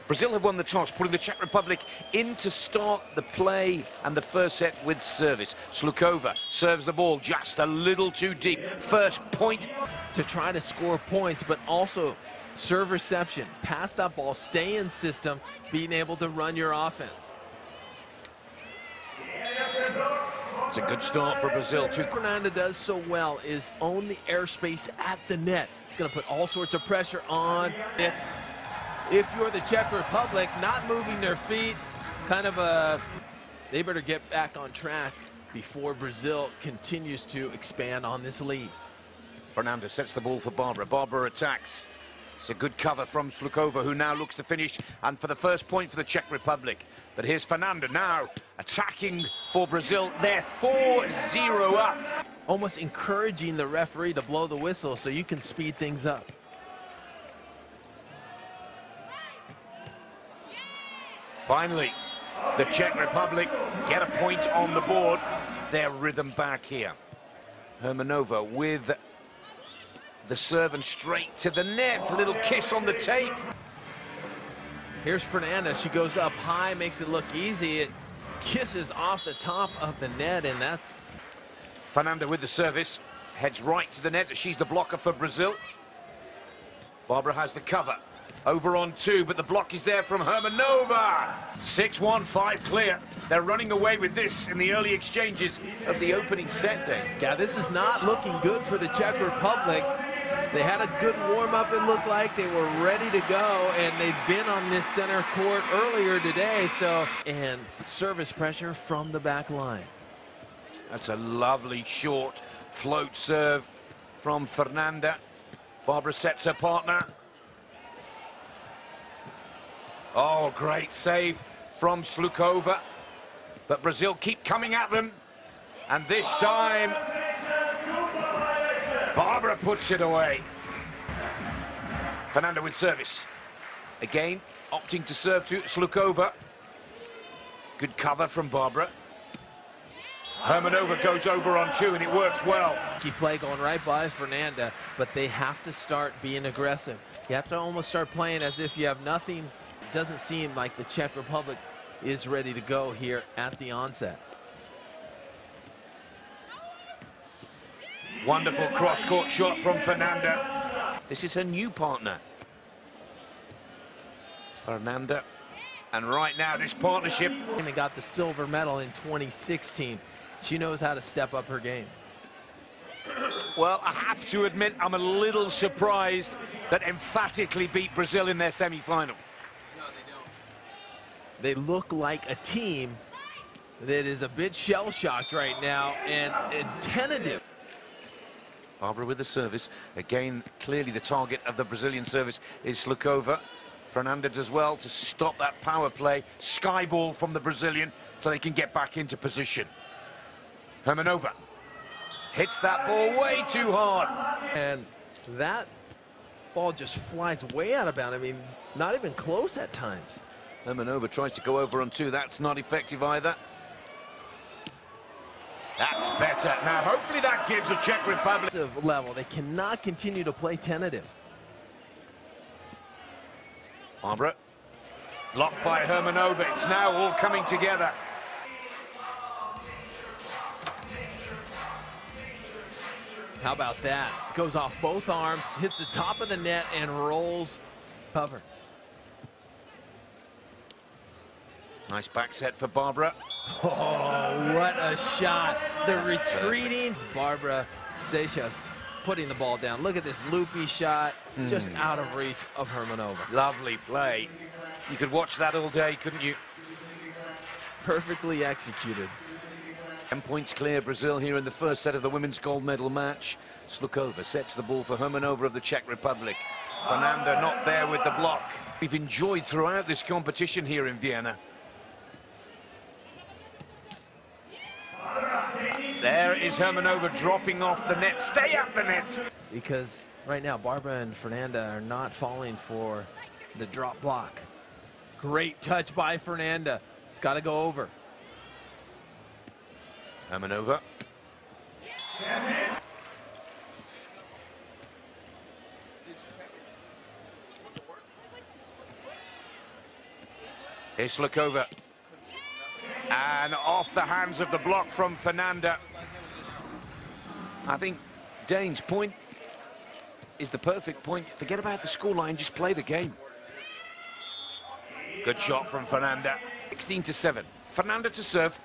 Brazil have won the toss, putting the Czech Republic in to start the play and the first set with service. Slukova serves the ball just a little too deep. First point. To try to score points, but also serve reception. Pass that ball, stay in system, being able to run your offense. It's a good start for Brazil too. Fernanda does so well is own the airspace at the net. It's going to put all sorts of pressure on it. If you're the Czech Republic, not moving their feet, they better get back on track before Brazil continues to expand on this lead. Fernanda sets the ball for Barbara. Barbara attacks. It's a good cover from Slukova, who now looks to finish, and for the first point for the Czech Republic. But here's Fernanda now attacking for Brazil. They're 4-0 up. Almost encouraging the referee to blow the whistle so you can speed things up. Finally, the Czech Republic get a point on the board. Their rhythm back here. Hermannova with the serve and straight to the net. A little kiss on the tape. Here's Fernanda. She goes up high, makes it look easy. It kisses off the top of the net, and that's... Fernanda with the service. Heads right to the net. She's the blocker for Brazil. Barbara has the cover. Over on two, but the block is there from Hermannova. 6-1, 5 clear. They're running away with this in the early exchanges of the opening set day. Yeah, this is not looking good for the Czech Republic. They had a good warm-up, it looked like. They were ready to go, and they've been on this center court earlier today. And service pressure from the back line. That's a lovely short float serve from Fernanda. Barbara sets her partner. Oh, great save from Slukova. But Brazil keep coming at them. And this time, Barbara puts it away. Fernanda with service. Again, opting to serve to Slukova. Good cover from Barbara. Hermannova goes over on two, and it works well. Keep play going right by Fernanda, but they have to start being aggressive. You have to almost start playing as if you have nothing. It doesn't seem like the Czech Republic is ready to go here at the onset. Wonderful cross-court shot from Fernanda. This is her new partner. Fernanda. And right now, this partnership... And got the silver medal in 2016. She knows how to step up her game. Well, I have to admit, I'm a little surprised that emphatically beat Brazil in their semi-final. No, they don't. They look like a team that is a bit shell-shocked right now and tentative. Barbara with the service. Again, clearly the target of the Brazilian service is Slukova. Fernanda does well to stop that power play. Sky ball from the Brazilian so they can get back into position. Hermannova hits that ball way too hard. And that ball just flies way out of bounds. I mean, not even close at times. Hermannova tries to go over on two. That's not effective either. That's better. Now, hopefully that gives the Czech Republic level. They cannot continue to play tentative. Barbara, blocked by Hermannova. It's now all coming together. How about that? Goes off both arms, hits the top of the net, and rolls cover. Nice back set for Barbara. Oh, what a shot. The retreating Barbara Seixas putting the ball down. Look at this loopy shot, just out of reach of Hermannova. Lovely play. You could watch that all day, couldn't you? Perfectly executed. 10 points clear, Brazil here in the first set of the women's gold medal match. Slukova sets the ball for Hermannova of the Czech Republic. Fernanda not there with the block. We've enjoyed throughout this competition here in Vienna. There is Hermannova dropping off the net. Stay at the net! Because right now, Barbara and Fernanda are not falling for the drop block. Great touch by Fernanda. It's got to go over. Hermannova. Here's Slukova. And off the hands of the block from Fernanda. I think Dane's point is the perfect point. Forget about the scoreline, just play the game. Good shot from Fernanda. 16-7. Fernanda to serve.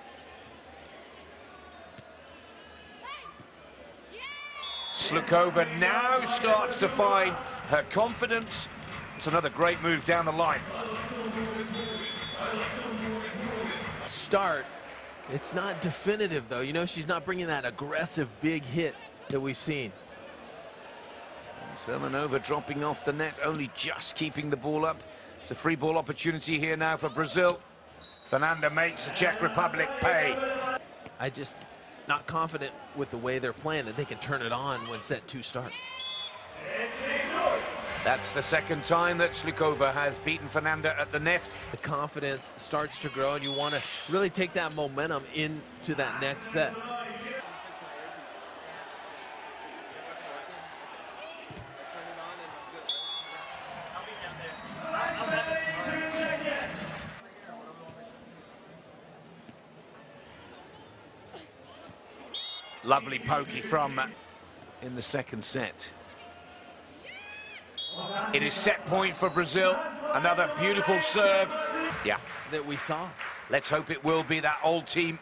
Slukova now starts to find her confidence. It's another great move down the line. Start. It's not definitive, though. You know, she's not bringing that aggressive big hit that we've seen. Hermannova dropping off the net, only just keeping the ball up. It's a free ball opportunity here now for Brazil. Fernanda makes the Czech Republic pay. I just not confident with the way they're playing that they can turn it on when set 2 starts. That's the second time that Slukova has beaten Fernanda at the net. The confidence starts to grow, and you want to really take that momentum into that next set. Lovely pokey from in the second set. It is set point for Brazil. Another beautiful serve. Yeah, that we saw. Let's hope it will be that old team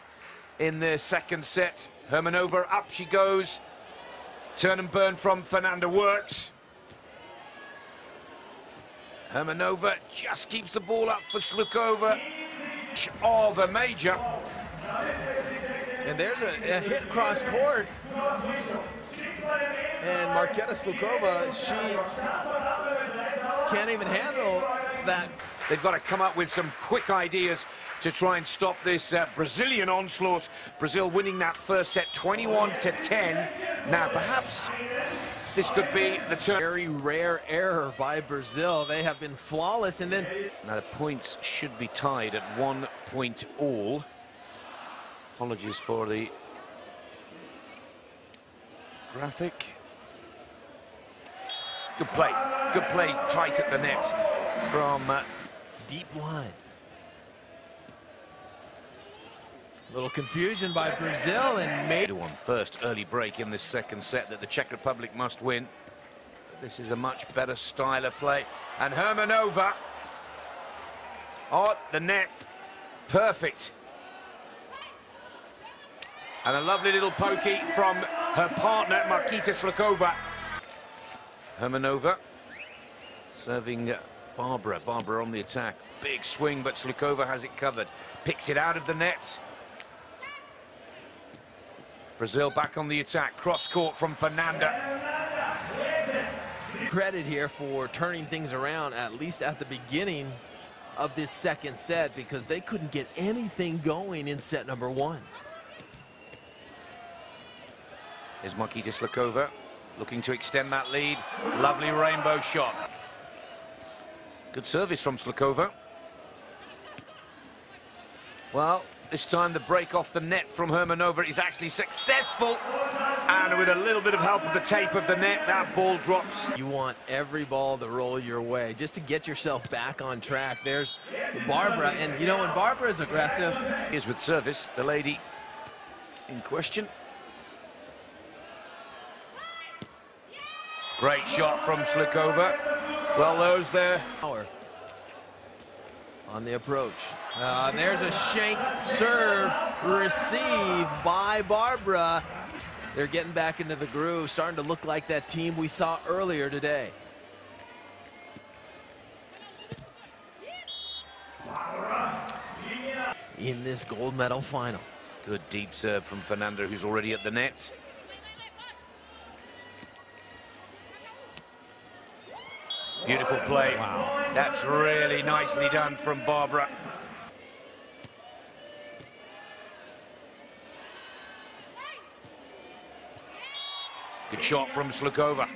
in the second set. Hermannova, up she goes. Turn and burn from Fernanda works. Hermannova just keeps the ball up for Slukova. Oh, the major. And there's a hit cross court. And Marketa Slukova, she can't even handle that. They've got to come up with some quick ideas to try and stop this Brazilian onslaught. Brazil winning that first set 21-10. Now, perhaps this could be the turn. Very rare error by Brazil. They have been flawless, and then now the points should be tied at 1 point all. Apologies for the graphic. Good play tight at the net from deep line. Little confusion by Brazil, and made one first early break in this second set that the Czech Republic must win. But this is a much better style of play. And Hermannova, oh, the net, perfect. And a lovely little pokey from her partner, Marketa Slukova. Hermannova serving Barbara. Barbara on the attack. Big swing, but Slukova has it covered. Picks it out of the net. Brazil back on the attack. Cross court from Fernanda. Credit here for turning things around, at least at the beginning of this second set, because they couldn't get anything going in set number 1. Is Marketa Slukova looking to extend that lead. Lovely rainbow shot. Good service from Slukova. Well, this time the break off the net from Hermannova is actually successful. And with a little bit of help of the tape of the net, that ball drops. You want every ball to roll your way just to get yourself back on track. There's Barbara, and you know, when Barbara is aggressive. Here's with service, the lady in question. Great shot from Slukova. Well, those there. On the approach. There's a shank serve received by Barbara. They're getting back into the groove, starting to look like that team we saw earlier today. In this gold medal final. Good deep serve from Fernanda, who's already at the net. Beautiful play. Wow. That's really nicely done from Barbara. Good shot from Slukova.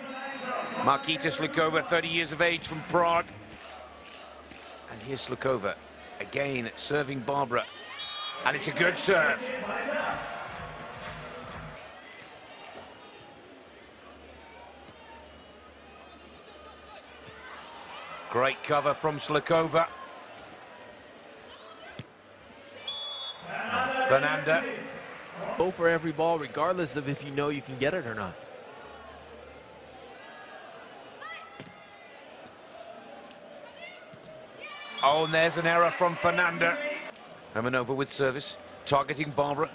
Marketa Slukova, 30 years of age, from Prague. And here's Slukova, again serving Barbara. And it's a good serve. Great cover from Slukova. Fernanda. Go for every ball, regardless of if you know you can get it or not. Oh, and there's an error from Fernanda. Hermannova with service, targeting Barbara.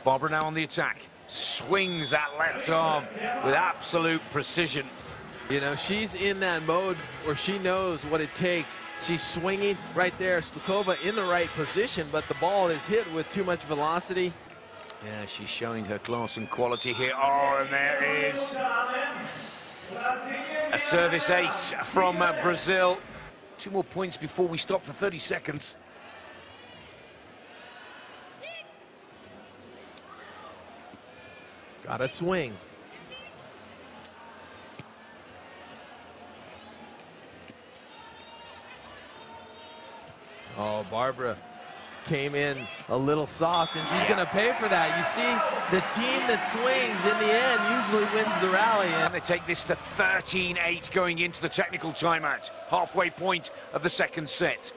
Barbara now on the attack. Swings that left arm with absolute precision. You know, she's in that mode where she knows what it takes. She's swinging right there. Slukova in the right position, but the ball is hit with too much velocity. Yeah, she's showing her class and quality here. Oh, and there is a service ace from Brazil. 2 more points before we stop for 30 seconds. Got a swing. Oh, Barbara came in a little soft, and she's going to pay for that. You see, the team that swings in the end usually wins the rally. And they take this to 13-8 going into the technical timeout. Halfway point of the second set.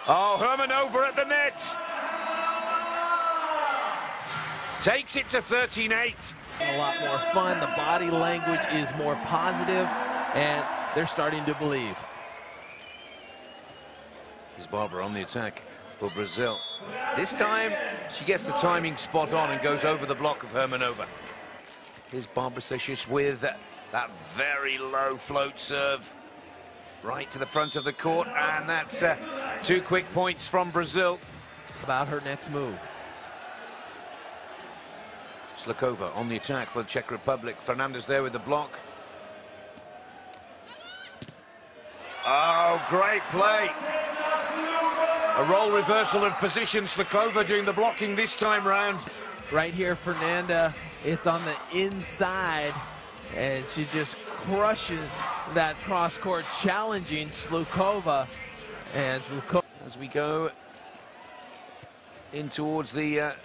Oh, Hermannova at the net. Takes it to 13-8. A lot more fun. The body language is more positive, and they're starting to believe. Here's Barbara on the attack for Brazil. This time, she gets the timing spot on and goes over the block of Hermannova. Here's Barbara Seixas with that very low float serve. Right to the front of the court, and that's 2 quick points from Brazil. About her next move. Slukova on the attack for the Czech Republic. Fernanda's there with the block. Oh, great play. A role reversal of position. Slukova doing the blocking this time round. Right here, Fernanda, it's on the inside, and she just crushes that cross-court, challenging Slukova. And Slukova, as we go in towards the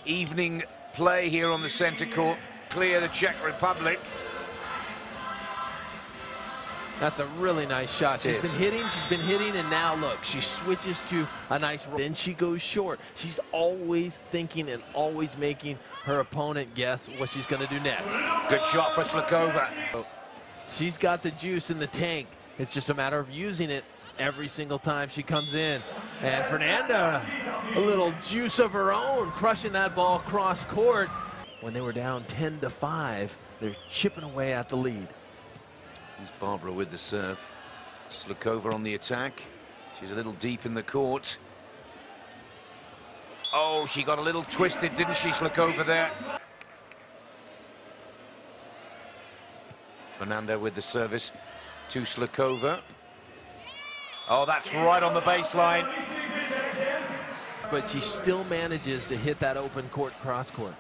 evening play here on the center court, clear the Czech Republic. That's a really nice shot. She's been hitting, and now look, she switches to a nice roll. Then she goes short. She's always thinking and always making her opponent guess what she's going to do next. Good shot for Slukova. She's got the juice in the tank. It's just a matter of using it every single time she comes in. And Fernanda, a little juice of her own, crushing that ball cross court. When they were down 10-5, they're chipping away at the lead. Here's Barbara with the serve. Slukova on the attack. She's a little deep in the court. Oh, she got a little twisted, didn't she, Slukova there? Fernanda with the service to Slukova. Oh, that's right on the baseline. But she still manages to hit that open court cross court.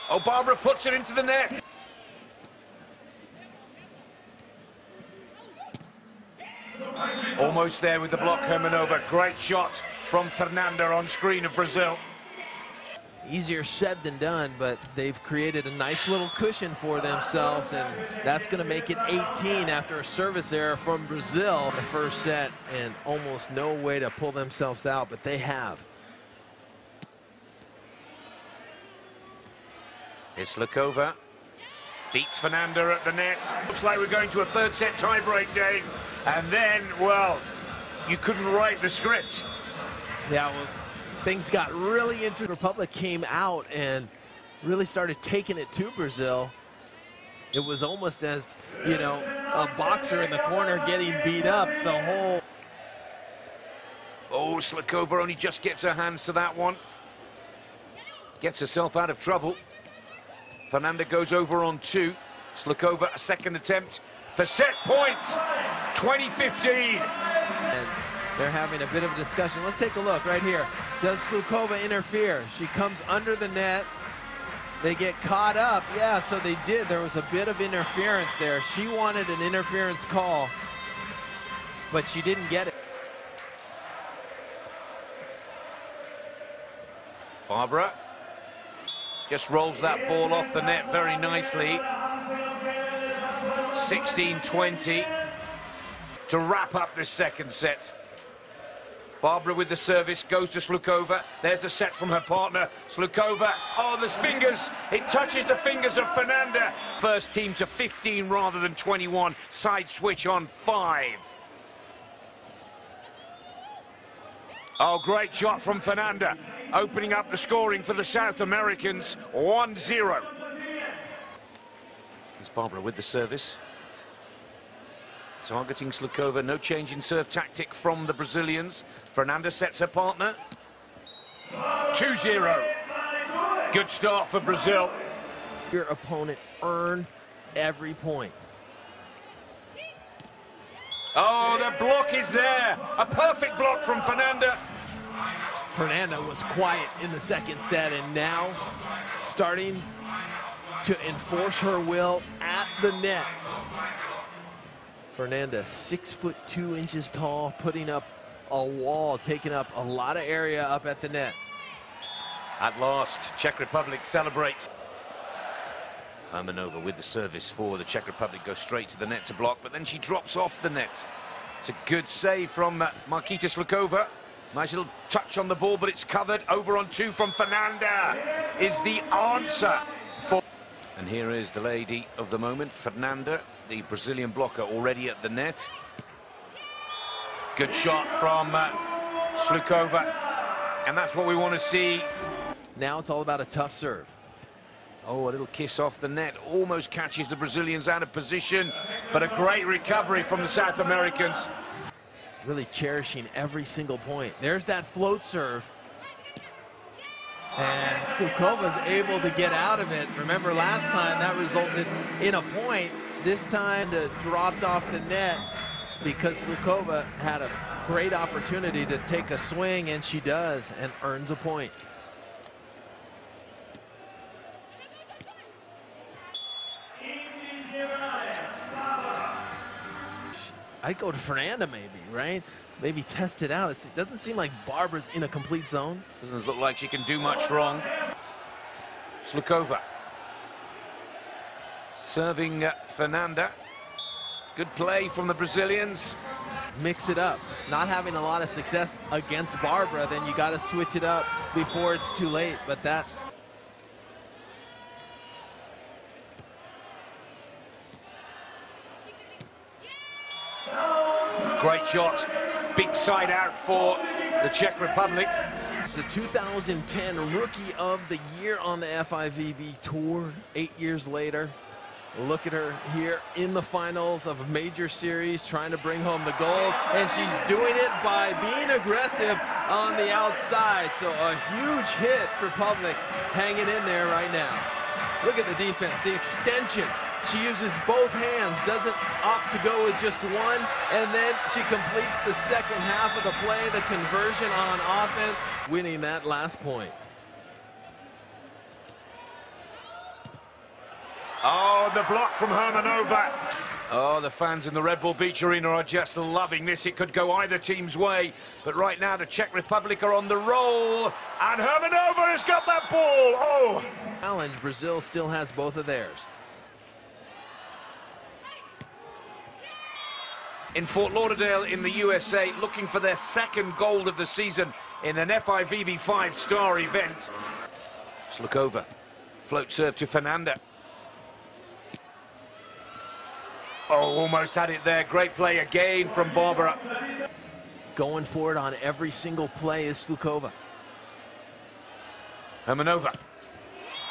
Oh, Barbara puts it into the net. Almost there with the block, Hermannova. Great shot from Fernanda on screen of Brazil. Easier said than done, but they've created a nice little cushion for themselves, and that's going to make it 18 after a service error from Brazil. The first set, and almost no way to pull themselves out, but they have. It's Slukova. Beats Fernanda at the net. Looks like we're going to a third set tiebreak, Dave. And then, well, you couldn't write the script. Yeah, well, things got really into the Republic, came out and really started taking it to Brazil. It was almost as, you know, a boxer in the corner getting beat up the whole. Oh, Slukova only just gets her hands to that one. Gets herself out of trouble. Fernanda goes over on 2. Slukova, a second attempt for set points. 2015. And they're having a bit of a discussion. Let's take a look right here. Does Slukova interfere? She comes under the net. They get caught up. Yeah, so they did. There was a bit of interference there. She wanted an interference call, but she didn't get it. Barbara just rolls that ball off the net very nicely. 16-20 to wrap up this second set. Barbara with the service, goes to Slukova. There's the set from her partner, Slukova. Oh, there's fingers. It touches the fingers of Fernanda. First team to 15 rather than 21. Side switch on 5. Oh, great shot from Fernanda, opening up the scoring for the South Americans. 1-0. It's Barbara with the service. Targeting Slukova, no change in serve tactic from the Brazilians. Fernanda sets her partner. 2-0. Good start for Brazil. Your opponent earn every point. Oh, the block is there. A perfect block from Fernanda. Fernanda was quiet in the second set and now starting to enforce her will at the net. Fernanda, 6'2" tall, putting up a wall, taking up a lot of area up at the net. At last, Czech Republic celebrates. Hermannova with the service for the Czech Republic, goes straight to the net to block, but then she drops off the net. It's a good save from Markita Slukova. Nice little touch on the ball, but it's covered. Over on 2 from Fernanda is the answer. And here is the lady of the moment, Fernanda, the Brazilian blocker, already at the net. Good shot from Slukova, and that's what we want to see. Now it's all about a tough serve. Oh, a little kiss off the net, almost catches the Brazilians out of position, but a great recovery from the South Americans. Really cherishing every single point. There's that float serve. And Slukova is able to get out of it. Remember last time that resulted in a point. This time it dropped off the net because Slukova had a great opportunity to take a swing, and she does, and earns a point. I'd go to Fernanda maybe, right? Maybe test it out. It doesn't seem like Barbara's in a complete zone. Doesn't look like she can do much wrong. Slukova serving Fernanda. Good play from the Brazilians. Mix it up. Not having a lot of success against Barbara, then you got to switch it up before it's too late. But that... Great shot. Big side out for the Czech Republic. It's the 2010 Rookie of the Year on the FIVB Tour. 8 years later, look at her here in the finals of a major series, trying to bring home the gold, and she's doing it by being aggressive on the outside. So a huge hit for Republic hanging in there right now. Look at the defense, the extension. She uses both hands, doesn't opt to go with just one, and then she completes the second half of the play, the conversion on offense, winning that last point. Oh, the block from Hermannova. Oh, the fans in the Red Bull Beach Arena are just loving this. It could go either team's way, but right now the Czech Republic are on the roll, and Hermannova has got that ball. Oh! Challenge, Brazil still has both of theirs. In Fort Lauderdale in the USA, looking for their second gold of the season in an FIVB 5-star event. Slukova, float serve to Fernanda. Oh, almost had it there. Great play again from Barbara. Going for it on every single play is Slukova. Hermannova.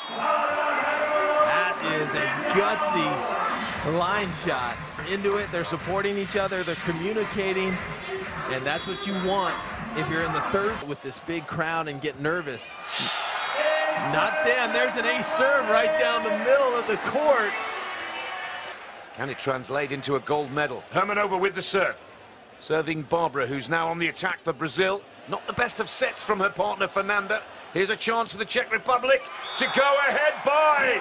That is a gutsy line shot. Into it, they're supporting each other, they're communicating, and that's what you want if you're in the third with this big crowd and get nervous. Not them. There's an ace serve right down the middle of the court. Can it translate into a gold medal? Hermannova with the serve. Serving Barbara, who's now on the attack for Brazil. Not the best of sets from her partner, Fernanda. Here's a chance for the Czech Republic to go ahead by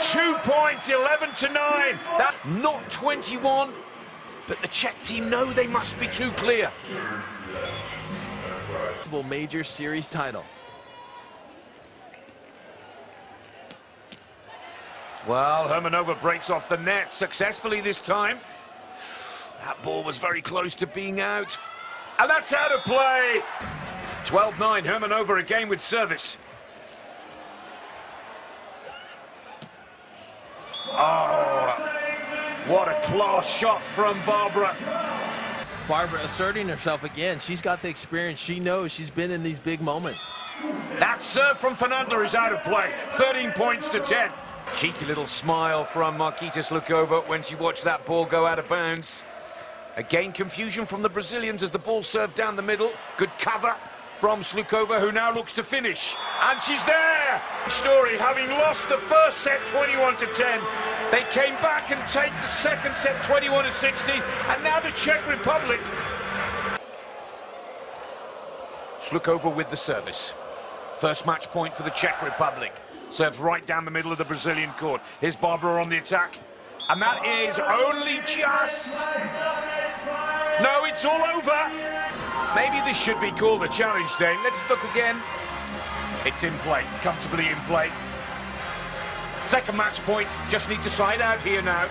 2 points, 11-9. That not 21, but the Czech team know they must be too clear. Major series title. Well, Hermannova breaks off the net successfully this time. That ball was very close to being out. And that's out of play. 12-9, Hermannova again with service. Oh, what a class shot from Barbara. Barbara asserting herself again. She's got the experience. She knows. She's been in these big moments. That serve from Fernanda is out of play. 13 points to 10. Cheeky little smile from Slukova when she watched that ball go out of bounds. Again, confusion from the Brazilians as the ball served down the middle. Good cover from Slukova, who now looks to finish. And she's there! Story, having lost the first set 21-10, they came back and take the second set 21-16, and now the Czech Republic. Slukova with the service. First match point for the Czech Republic. Serves right down the middle of the Brazilian court. Here's Barbara on the attack. And that is only just... No, it's all over. Maybe this should be called a challenge, Dane. Let's look again. It's in play, comfortably in play. Second match point, just need to side out here now.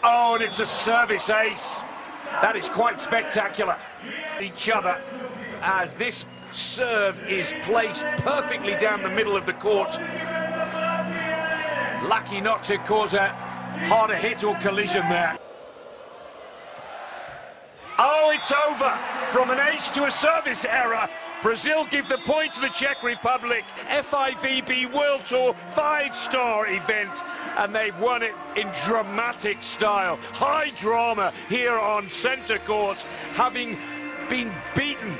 Oh, and it's a service ace. That is quite spectacular. Each other as this serve is placed perfectly down the middle of the court. Lucky not to cause a harder hit or collision there. Oh, it's over. From an ace to a service error. Brazil give the point to the Czech Republic. FIVB World Tour 5-star event, and they've won it in dramatic style. High drama here on centre court, having been beaten